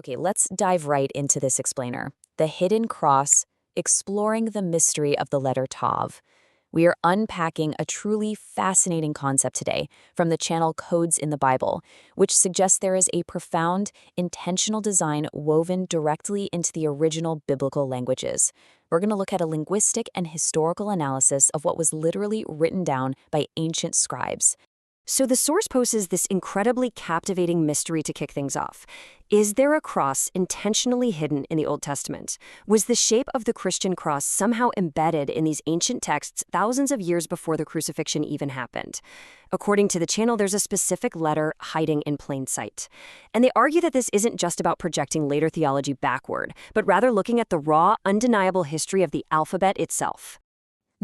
Okay, let's dive right into this explainer. The hidden cross, exploring the mystery of the letter Tav. We are unpacking a truly fascinating concept today from the channel Codes in the Bible, which suggests there is a profound, intentional design woven directly into the original biblical languages. We're going to look at a linguistic and historical analysis of what was literally written down by ancient scribes. So the source poses this incredibly captivating mystery to kick things off. Is there a cross intentionally hidden in the Old Testament? Was the shape of the Christian cross somehow embedded in these ancient texts thousands of years before the crucifixion even happened? According to the channel, there's a specific letter hiding in plain sight. And they argue that this isn't just about projecting later theology backward, but rather looking at the raw, undeniable history of the alphabet itself.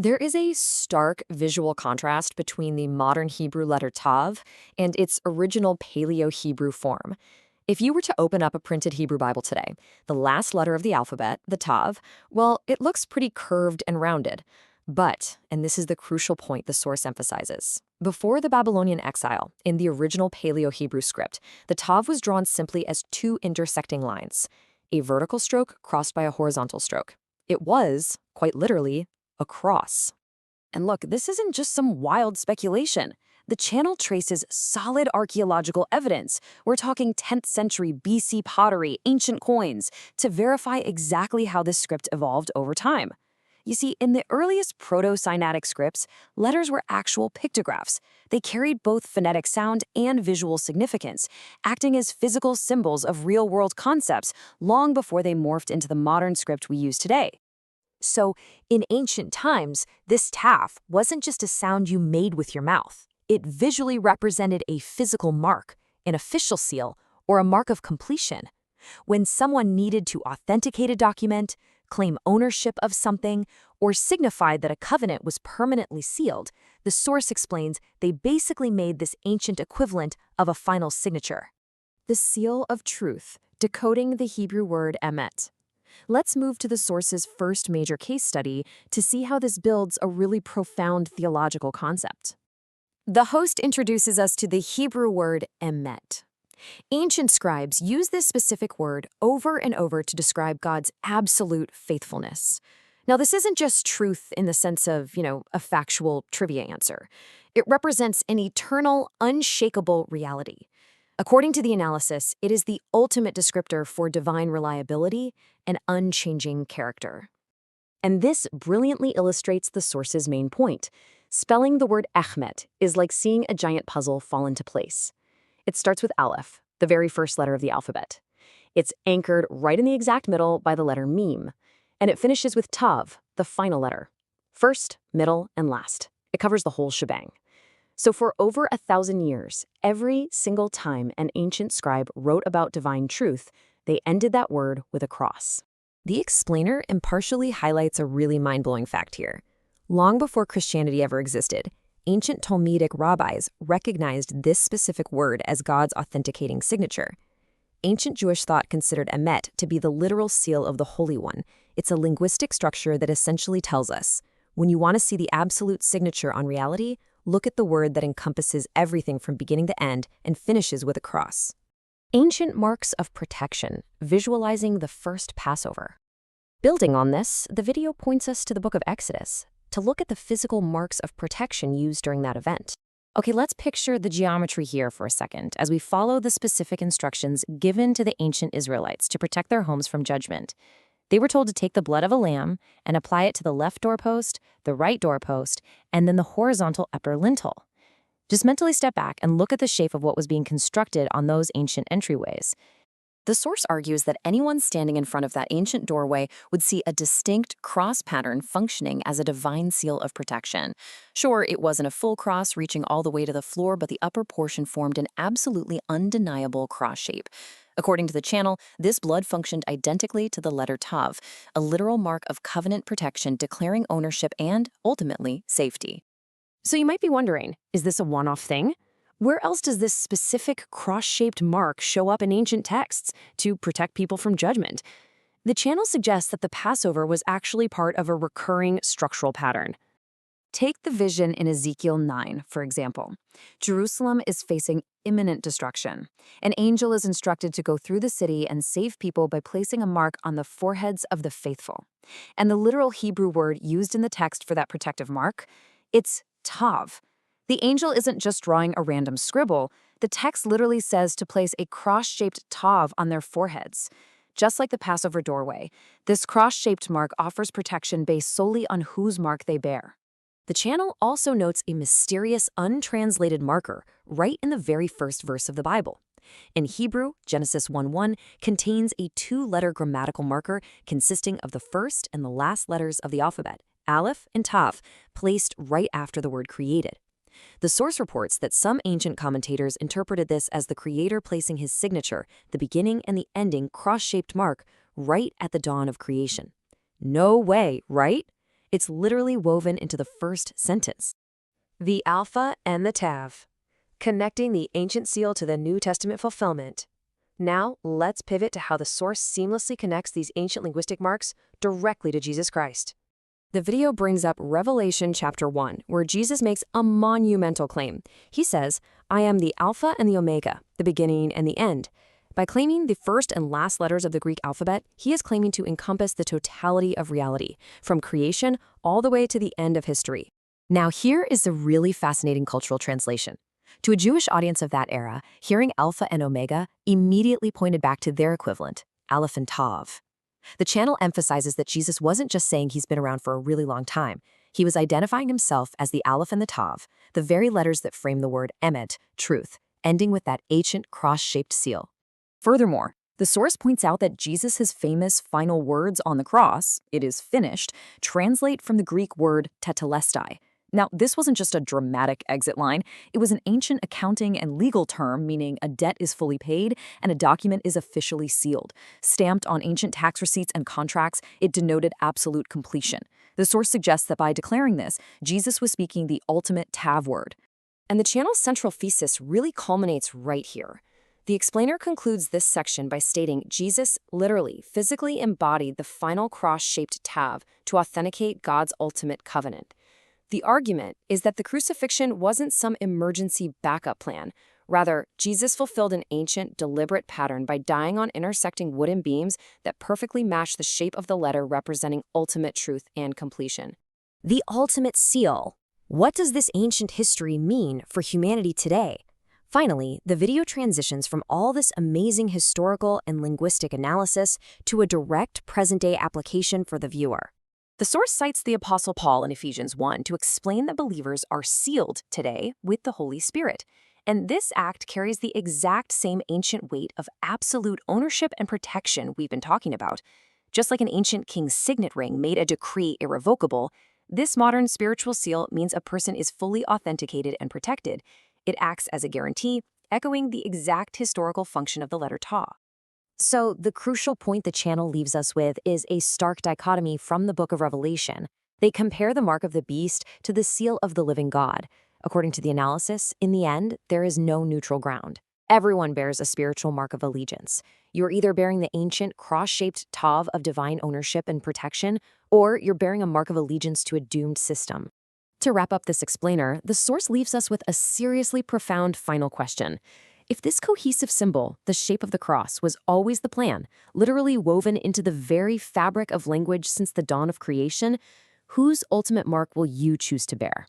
There is a stark visual contrast between the modern Hebrew letter Tav and its original Paleo-Hebrew form. If you were to open up a printed Hebrew Bible today, the last letter of the alphabet, the Tav, well, it looks pretty curved and rounded. But, and this is the crucial point the source emphasizes, before the Babylonian exile, in the original Paleo-Hebrew script, the Tav was drawn simply as two intersecting lines, a vertical stroke crossed by a horizontal stroke. It was, quite literally, a cross. And look, this isn't just some wild speculation. The channel traces solid archaeological evidence. We're talking 10th century BC pottery, ancient coins, to verify exactly how this script evolved over time. You see, in the earliest proto-Sinaitic scripts, letters were actual pictographs. They carried both phonetic sound and visual significance, acting as physical symbols of real-world concepts long before they morphed into the modern script we use today. So, in ancient times, this taf wasn't just a sound you made with your mouth. It visually represented a physical mark, an official seal, or a mark of completion. When someone needed to authenticate a document, claim ownership of something, or signify that a covenant was permanently sealed, the source explains they basically made this ancient equivalent of a final signature. The seal of truth, decoding the Hebrew word emet. Let's move to the source's first major case study to see how this builds a really profound theological concept. The host introduces us to the Hebrew word emet. Ancient scribes used this specific word over and over to describe God's absolute faithfulness. Now, this isn't just truth in the sense of, a factual trivia answer. It represents an eternal, unshakable reality. According to the analysis, it is the ultimate descriptor for divine reliability and unchanging character. And this brilliantly illustrates the source's main point. Spelling the word Achmet is like seeing a giant puzzle fall into place. It starts with Aleph, the very first letter of the alphabet. It's anchored right in the exact middle by the letter Mim, and it finishes with Tav, the final letter. First, middle, and last. It covers the whole shebang. So for over 1,000 years, every single time an ancient scribe wrote about divine truth, they ended that word with a cross. The explainer impartially highlights a really mind-blowing fact here. Long before Christianity ever existed, ancient Talmudic rabbis recognized this specific word as God's authenticating signature. Ancient Jewish thought considered emet to be the literal seal of the Holy One. It's a linguistic structure that essentially tells us, when you want to see the absolute signature on reality, look at the word that encompasses everything from beginning to end and finishes with a cross. Ancient marks of protection, visualizing the first Passover. Building on this, the video points us to the book of Exodus to look at the physical marks of protection used during that event. Okay, let's picture the geometry here for a second as we follow the specific instructions given to the ancient Israelites to protect their homes from judgment. They were told to take the blood of a lamb and apply it to the left doorpost, the right doorpost, and then the horizontal upper lintel. Just mentally step back and look at the shape of what was being constructed on those ancient entryways. The source argues that anyone standing in front of that ancient doorway would see a distinct cross pattern functioning as a divine seal of protection. Sure, it wasn't a full cross reaching all the way to the floor, but the upper portion formed an absolutely undeniable cross shape. According to the channel, this blood functioned identically to the letter Tav, a literal mark of covenant protection declaring ownership and, ultimately, safety. So you might be wondering, is this a one-off thing? Where else does this specific cross-shaped mark show up in ancient texts to protect people from judgment? The channel suggests that the Passover was actually part of a recurring structural pattern. Take the vision in Ezekiel 9, for example. Jerusalem is facing imminent destruction. An angel is instructed to go through the city and save people by placing a mark on the foreheads of the faithful. And the literal Hebrew word used in the text for that protective mark, it's Tav. The angel isn't just drawing a random scribble. The text literally says to place a cross-shaped Tav on their foreheads. Just like the Passover doorway, this cross-shaped mark offers protection based solely on whose mark they bear. The channel also notes a mysterious, untranslated marker right in the very first verse of the Bible. In Hebrew, Genesis 1:1 contains a two-letter grammatical marker consisting of the first and the last letters of the alphabet, Aleph and Tav, placed right after the word created. The source reports that some ancient commentators interpreted this as the Creator placing his signature, the beginning and the ending cross-shaped mark, right at the dawn of creation. No way, right? It's literally woven into the first sentence. The Alpha and the Tav, connecting the ancient seal to the New Testament fulfillment. Now, let's pivot to how the source seamlessly connects these ancient linguistic marks directly to Jesus Christ. The video brings up Revelation chapter 1, where Jesus makes a monumental claim. He says, "I am the Alpha and the Omega, the beginning and the end." By claiming the first and last letters of the Greek alphabet, he is claiming to encompass the totality of reality, from creation all the way to the end of history. Now here is a really fascinating cultural translation. To a Jewish audience of that era, hearing Alpha and Omega immediately pointed back to their equivalent, Aleph and Tav. The channel emphasizes that Jesus wasn't just saying he's been around for a really long time. He was identifying himself as the Aleph and the Tav, the very letters that frame the word emet, truth, ending with that ancient cross-shaped seal. Furthermore, the source points out that Jesus' famous final words on the cross, "It is finished," translate from the Greek word tetelestai. Now, this wasn't just a dramatic exit line. It was an ancient accounting and legal term meaning a debt is fully paid and a document is officially sealed. Stamped on ancient tax receipts and contracts, it denoted absolute completion. The source suggests that by declaring this, Jesus was speaking the ultimate Tav word. And the channel's central thesis really culminates right here. The explainer concludes this section by stating Jesus literally, physically embodied the final cross-shaped Tav to authenticate God's ultimate covenant. The argument is that the crucifixion wasn't some emergency backup plan. Rather, Jesus fulfilled an ancient, deliberate pattern by dying on intersecting wooden beams that perfectly matched the shape of the letter representing ultimate truth and completion. The ultimate seal. What does this ancient history mean for humanity today? Finally, the video transitions from all this amazing historical and linguistic analysis to a direct present-day application for the viewer. The source cites the Apostle Paul in Ephesians 1 to explain that believers are sealed today with the Holy Spirit. And this act carries the exact same ancient weight of absolute ownership and protection we've been talking about. Just like an ancient king's signet ring made a decree irrevocable, this modern spiritual seal means a person is fully authenticated and protected. It acts as a guarantee, echoing the exact historical function of the letter Ta. So, the crucial point the channel leaves us with is a stark dichotomy from the book of Revelation. They compare the mark of the beast to the seal of the living God. According to the analysis, in the end, there is no neutral ground. Everyone bears a spiritual mark of allegiance. You're either bearing the ancient cross-shaped Tav of divine ownership and protection, or you're bearing a mark of allegiance to a doomed system. To wrap up this explainer, the source leaves us with a seriously profound final question. If this cohesive symbol, the shape of the cross, was always the plan, literally woven into the very fabric of language since the dawn of creation, whose ultimate mark will you choose to bear?